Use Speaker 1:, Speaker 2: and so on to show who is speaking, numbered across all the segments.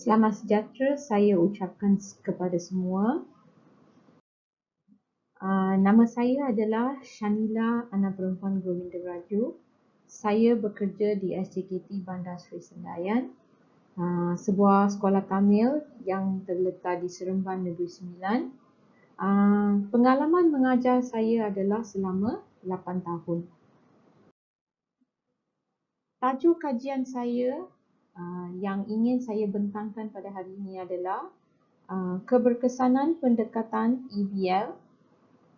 Speaker 1: Selamat sejahtera saya ucapkan kepada semua. Nama saya adalah Shanila Anak Perempuan Govinda Raju. Saya bekerja di SJKT Bandar Seri Sendayan, sebuah sekolah Tamil yang terletak di Seremban Negeri Sembilan. Pengalaman mengajar saya adalah selama 8 tahun. Tajuk kajian saya yang ingin saya bentangkan pada hari ini adalah keberkesanan pendekatan EBL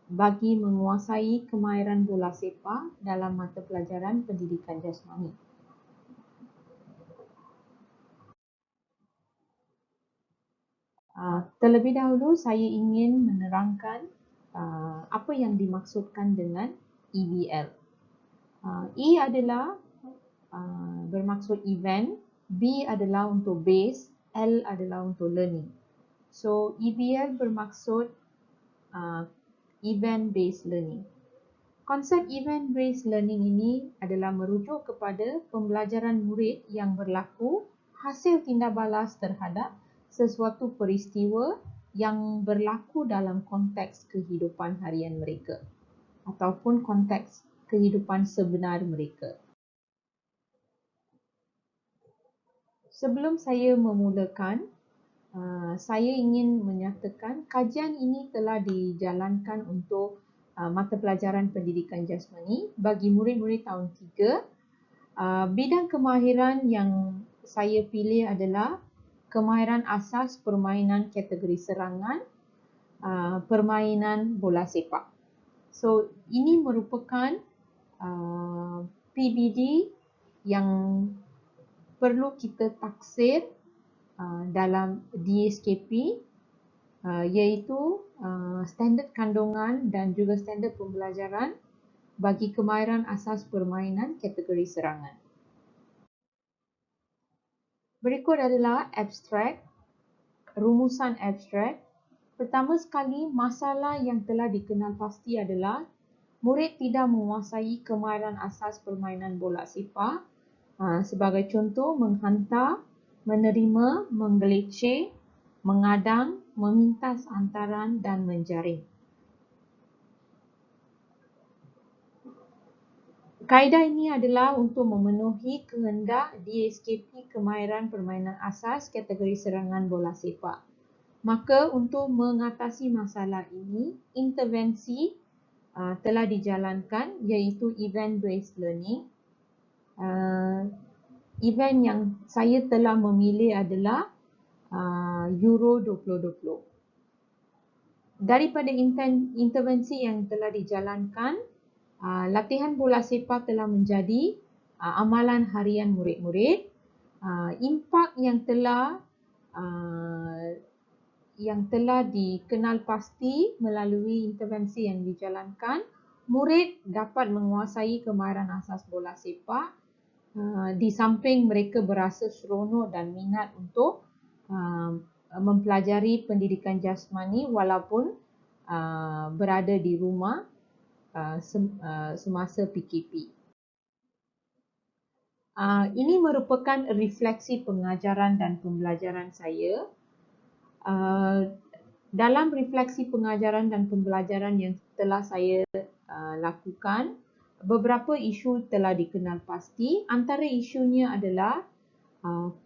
Speaker 1: bagi menguasai kemahiran bola sepak dalam mata pelajaran pendidikan jasmani. Terlebih dahulu saya ingin menerangkan apa yang dimaksudkan dengan EBL. E adalah bermaksud event, B adalah untuk base, L adalah untuk learning. So EBL bermaksud event-based learning. Konsep event-based learning ini adalah merujuk kepada pembelajaran murid yang berlaku hasil tindak balas terhadap sesuatu peristiwa yang berlaku dalam konteks kehidupan harian mereka ataupun konteks kehidupan sebenar mereka. Sebelum saya memulakan, saya ingin menyatakan kajian ini telah dijalankan untuk mata pelajaran pendidikan jasmani bagi murid-murid tahun 3. Bidang kemahiran yang saya pilih adalah kemahiran asas permainan kategori serangan, permainan bola sepak. So, ini merupakan PBD yang perlu kita taksir dalam DSKP, iaitu standard kandungan dan juga standard pembelajaran bagi kemahiran asas permainan kategori serangan. Berikut adalah abstrak, rumusan abstrak. Pertama sekali, masalah yang telah dikenal pasti adalah murid tidak menguasai kemahiran asas permainan bola sepak. Sebagai contoh, menghantar, menerima, menggelecek, mengadang, memintas hantaran dan menjaring. Kaedah ini adalah untuk memenuhi kehendak DSKP kemahiran permainan asas kategori serangan bola sepak. Maka untuk mengatasi masalah ini, intervensi telah dijalankan iaitu event-based learning. Event yang saya telah memilih adalah Euro 2020. Daripada intervensi yang telah dijalankan, latihan bola sepak telah menjadi amalan harian murid-murid. Impak yang telah dikenal pasti melalui intervensi yang dijalankan, murid dapat menguasai kemahiran asas bola sepak. Di samping mereka berasa seronok dan minat untuk mempelajari pendidikan jasmani walaupun berada di rumah semasa PKP. Ini merupakan refleksi pengajaran dan pembelajaran saya. Dalam refleksi pengajaran dan pembelajaran yang telah saya lakukan, beberapa isu telah dikenal pasti. Antara isunya adalah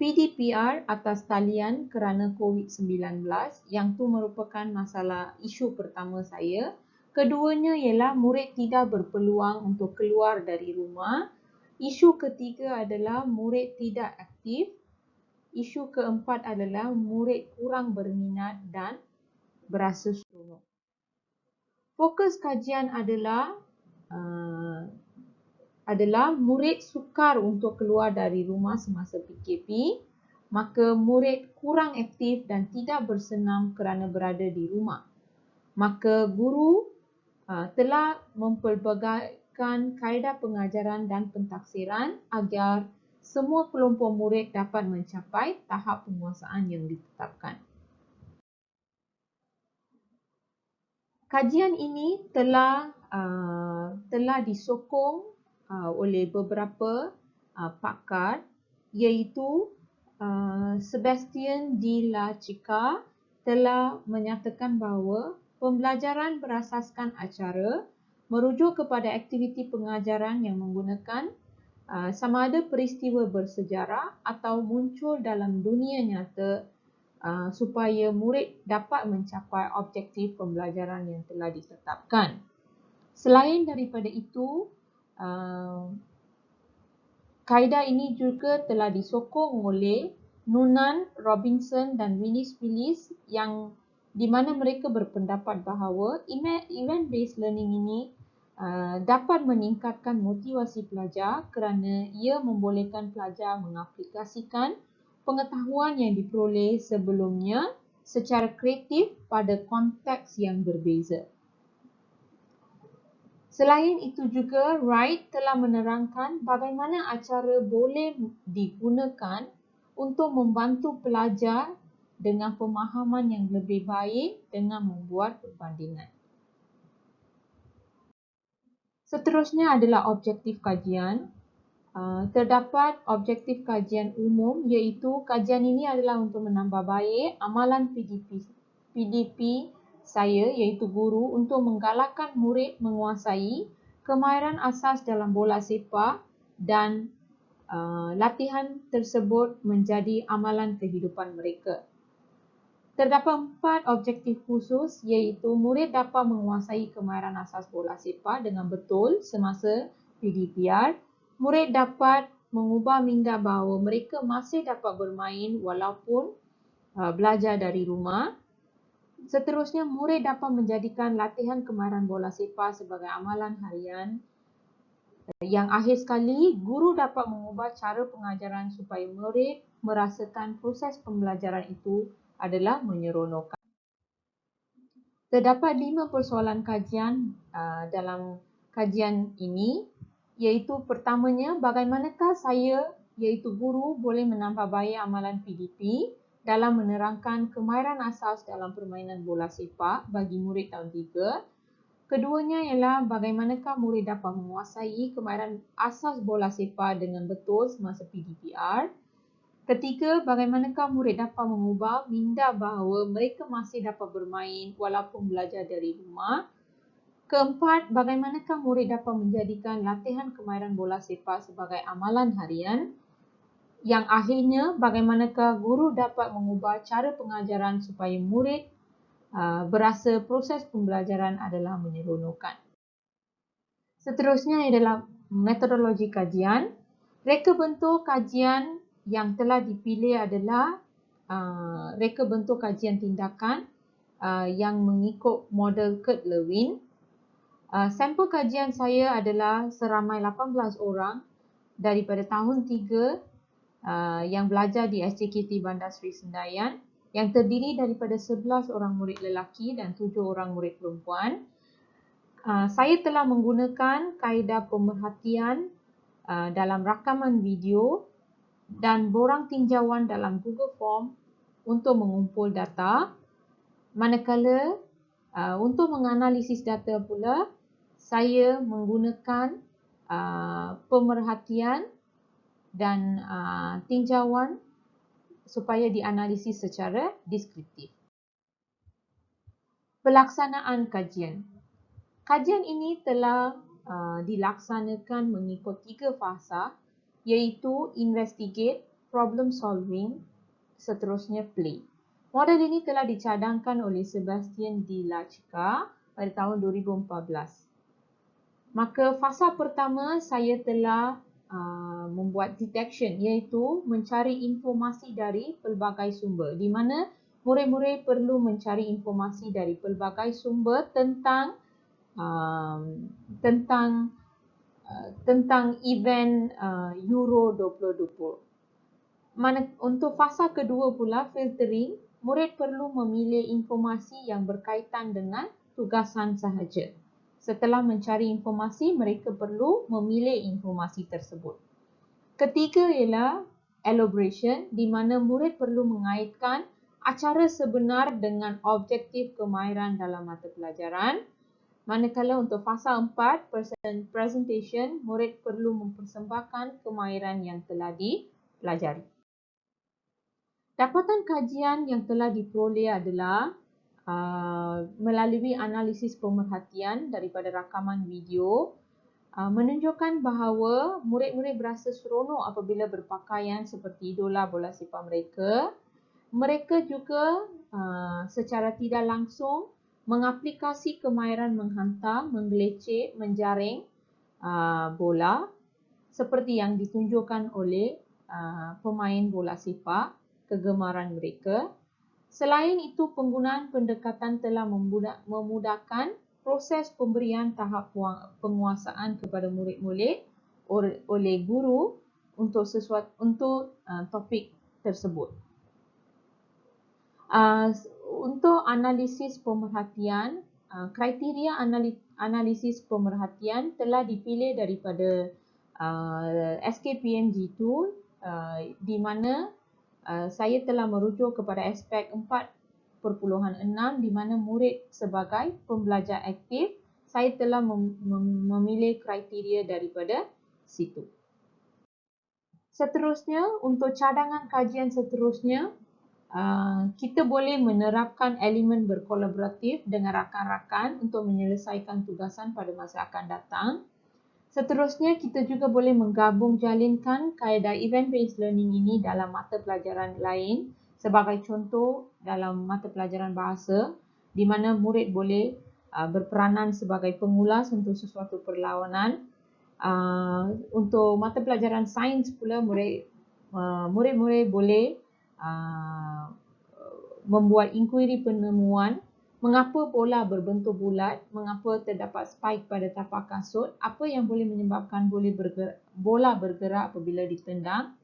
Speaker 1: PDPR atas talian kerana COVID-19 yang tu merupakan masalah isu pertama saya. Keduanya ialah murid tidak berpeluang untuk keluar dari rumah. Isu ketiga adalah murid tidak aktif. Isu keempat adalah murid kurang berminat dan berasa seronok. Fokus kajian adalah murid sukar untuk keluar dari rumah semasa PKP, maka murid kurang aktif dan tidak bersenam kerana berada di rumah. Maka guru telah mempelbagaikan kaedah pengajaran dan pentaksiran agar semua kelompok murid dapat mencapai tahap penguasaan yang ditetapkan. Kajian ini telah disokong oleh beberapa pakar, iaitu Sebastian de la Chica telah menyatakan bahawa pembelajaran berasaskan acara merujuk kepada aktiviti pengajaran yang menggunakan sama ada peristiwa bersejarah atau muncul dalam dunia nyata supaya murid dapat mencapai objektif pembelajaran yang telah ditetapkan. Selain daripada itu, kaedah ini juga telah disokong oleh Noonan, Robinson dan Willis yang di mana mereka berpendapat bahawa event-based learning ini dapat meningkatkan motivasi pelajar kerana ia membolehkan pelajar mengaplikasikan pengetahuan yang diperoleh sebelumnya secara kreatif pada konteks yang berbeza. Selain itu juga, Wright telah menerangkan bagaimana acara boleh digunakan untuk membantu pelajar dengan pemahaman yang lebih baik dengan membuat perbandingan. Seterusnya adalah objektif kajian. Terdapat objektif kajian umum iaitu kajian ini adalah untuk menambah baik amalan PDP saya iaitu guru untuk menggalakkan murid menguasai kemahiran asas dalam bola sepak dan latihan tersebut menjadi amalan kehidupan mereka. Terdapat 4 objektif khusus iaitu murid dapat menguasai kemahiran asas bola sepak dengan betul semasa PDPR. Murid dapat mengubah minda bahawa mereka masih dapat bermain walaupun belajar dari rumah. Seterusnya, murid dapat menjadikan latihan kemahiran bola sepak sebagai amalan harian. Yang akhir sekali, guru dapat mengubah cara pengajaran supaya murid merasakan proses pembelajaran itu adalah menyeronokkan. Terdapat 5 persoalan kajian dalam kajian ini, iaitu pertamanya, bagaimanakah saya, iaitu guru, boleh menambah baik amalan PDP dalam menerangkan kemahiran asas dalam permainan bola sepak bagi murid tahun 3. Keduanya ialah bagaimanakah murid dapat menguasai kemahiran asas bola sepak dengan betul semasa PDPR. Ketiga, bagaimanakah murid dapat mengubah minda bahawa mereka masih dapat bermain walaupun belajar dari rumah. Keempat, bagaimanakah murid dapat menjadikan latihan kemahiran bola sepak sebagai amalan harian. Yang akhirnya, bagaimanakah guru dapat mengubah cara pengajaran supaya murid berasa proses pembelajaran adalah menyeronokkan. Seterusnya adalah metodologi kajian. Reka bentuk kajian yang telah dipilih adalah reka bentuk kajian tindakan yang mengikut model Kurt-Lewin. Sampel kajian saya adalah seramai 18 orang daripada tahun 3 yang belajar di SJKT Bandar Seri Sendayan yang terdiri daripada 11 orang murid lelaki dan 7 orang murid perempuan. Saya telah menggunakan kaedah pemerhatian dalam rakaman video dan borang tinjauan dalam Google Form untuk mengumpul data. Manakala untuk menganalisis data pula, saya menggunakan pemerhatian dan tinjauan supaya dianalisis secara deskriptif. Pelaksanaan kajian. Kajian ini telah dilaksanakan mengikut 3 fasa iaitu investigate, problem solving, seterusnya play. Model ini telah dicadangkan oleh Sebastian de la Chica pada tahun 2014. Maka fasa pertama saya telah membuat detection iaitu mencari informasi dari pelbagai sumber di mana murid-murid perlu mencari informasi dari pelbagai sumber tentang event Euro 2020. Untuk fasa kedua pula, filtering, murid perlu memilih informasi yang berkaitan dengan tugasan sahaja. Setelah mencari informasi, mereka perlu memilih informasi tersebut. Ketiga ialah elaboration, di mana murid perlu mengaitkan acara sebenar dengan objektif kemahiran dalam mata pelajaran. Manakala untuk fasa 4, presentation, murid perlu mempersembahkan kemahiran yang telah dipelajari. Dapatan kajian yang telah diperoleh adalah melalui analisis pemerhatian daripada rakaman video menunjukkan bahawa murid-murid berasa seronok apabila berpakaian seperti idola bola sepak mereka. Mereka juga secara tidak langsung mengaplikasi kemahiran menghantar, menggelecek, menjaring bola seperti yang ditunjukkan oleh pemain bola sepak kegemaran mereka. Selain itu, penggunaan pendekatan telah memudahkan proses pemberian tahap penguasaan kepada murid-murid oleh guru untuk topik tersebut. Untuk analisis pemerhatian, kriteria analisis pemerhatian telah dipilih daripada SKPMG tool di mana saya telah merujuk kepada aspek 4.6 di mana murid sebagai pembelajar aktif. Saya telah memilih kriteria daripada situ. Seterusnya, untuk cadangan kajian seterusnya, kita boleh menerapkan elemen berkolaboratif dengan rakan-rakan untuk menyelesaikan tugasan pada masa akan datang. Seterusnya, kita juga boleh menggabung jalinkan kaedah event-based learning ini dalam mata pelajaran lain sebagai contoh dalam mata pelajaran bahasa di mana murid boleh berperanan sebagai pengulas untuk sesuatu perlawanan. Untuk mata pelajaran sains pula, murid-murid boleh membuat inquiry penemuan. Mengapa bola berbentuk bulat? Mengapa terdapat spike pada tapak kasut? Apa yang boleh menyebabkan bola bergerak apabila ditendang?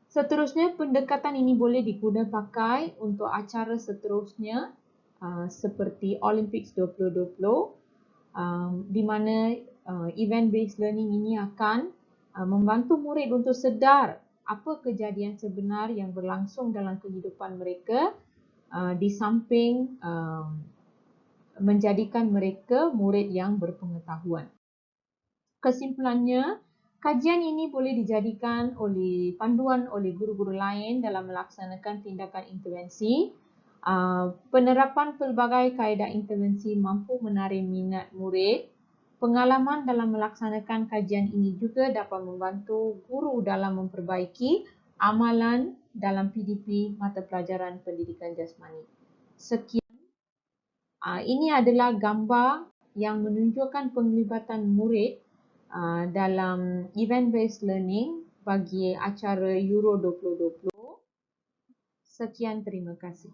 Speaker 1: Seterusnya, pendekatan ini boleh digunakan pakai untuk acara seterusnya seperti Olympics 2020 di mana event-based learning ini akan membantu murid untuk sedar apa kejadian sebenar yang berlangsung dalam kehidupan mereka di samping menjadikan mereka murid yang berpengetahuan. Kesimpulannya, kajian ini boleh dijadikan panduan oleh guru-guru lain dalam melaksanakan tindakan intervensi. Penerapan pelbagai kaedah intervensi mampu menarik minat murid. Pengalaman dalam melaksanakan kajian ini juga dapat membantu guru dalam memperbaiki amalan dalam PDP mata pelajaran pendidikan jasmani. Sekian. Ini adalah gambar yang menunjukkan penglibatan murid dalam event-based learning bagi acara Euro 2020. Sekian, terima kasih.